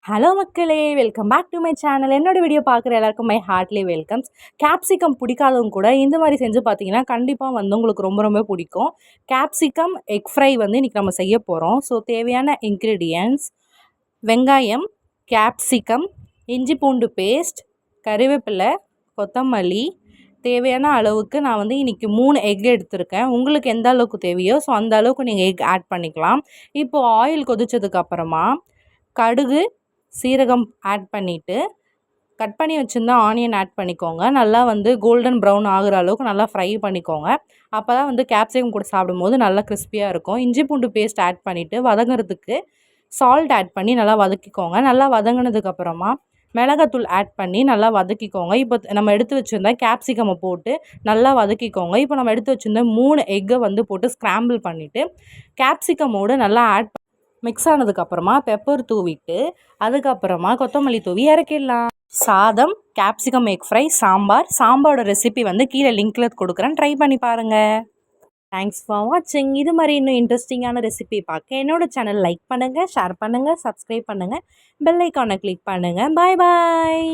Hello மக்களே, welcome back to my channel. என்னோட வீடியோ பார்க்குற எல்லாருக்கும் மை ஹார்ட்லி வெல்கம்ஸ். கேப்சிகம் பிடிக்காதவங்க கூட இந்த மாதிரி செஞ்சு பார்த்தீங்கன்னா கண்டிப்பாக வந்து உங்களுக்கு ரொம்ப ரொம்ப பிடிக்கும். கேப்சிகம் எக் ஃப்ரை வந்து இன்றைக்கி நம்ம செய்ய போகிறோம். ஸோ தேவையான இன்க்ரீடியன்ட்ஸ்: வெங்காயம், கேப்சிகம், இஞ்சி பூண்டு பேஸ்ட், கறிவேப்பிலை, கொத்தமல்லி. தேவையான அளவுக்கு நான் வந்து இன்றைக்கி 3 எக் எடுத்திருக்கேன். உங்களுக்கு எந்த அளவுக்கு தேவையோ ஸோ அந்த அளவுக்கு நீங்கள் எக் ஆட் பண்ணிக்கலாம். இப்போது ஆயில் கொதிச்சதுக்கப்புறமா கடுகு, சீரகம் ஆட் பண்ணிவிட்டு கட் பண்ணி வச்சுருந்தா ஆனியன் ஆட் பண்ணிக்கோங்க. நல்லா வந்து கோல்டன் ப்ரௌன் ஆகிற அளவுக்கு நல்லா ஃப்ரை பண்ணிக்கோங்க. அப்போ தான் வந்து கேப்சிகம் கூட சாப்பிடும்போது நல்லா கிறிஸ்பியாக இருக்கும். இஞ்சி பூண்டு பேஸ்ட் ஆட் பண்ணிவிட்டு வதங்குறதுக்கு சால்ட் ஆட் பண்ணி நல்லா வதக்கிக்கோங்க. நல்லா வதங்கினதுக்கப்புறமா மிளகாத்தூள் ஆட் பண்ணி நல்லா வதக்கிக்கோங்க. இப்போ நம்ம எடுத்து வச்சுருந்தா கேப்சிகமை போட்டு நல்லா வதக்கிக்கோங்க. இப்போ நம்ம எடுத்து வச்சுருந்த 3 எக்கை வந்து போட்டு ஸ்க்ராம்பிள் பண்ணிவிட்டு கேப்சிகமோடு நல்லா மிக்ஸ் ஆனதுக்கப்புறமா பெப்பர் தூவிட்டு அதுக்கப்புறமா கொத்தமல்லி தூவி இறக்கிடலாம். சாதம், கேப்சிகம் எக் ஃப்ரை, சாம்பாரோட ரெசிபி வந்து கீழே லிங்க்கில் கொடுக்குறேன், ட்ரை பண்ணி பாருங்கள். தேங்க்ஸ் ஃபார் வாட்சிங். இது மாதிரி இன்னும் இன்ட்ரெஸ்டிங்கான ரெசிபி பார்க்க என்னோட சேனல் லைக் பண்ணுங்கள், ஷேர் பண்ணுங்கள், சப்ஸ்கிரைப் பண்ணுங்கள், பெல் ஐக்கானை கிளிக் பண்ணுங்கள். பாய் பாய்.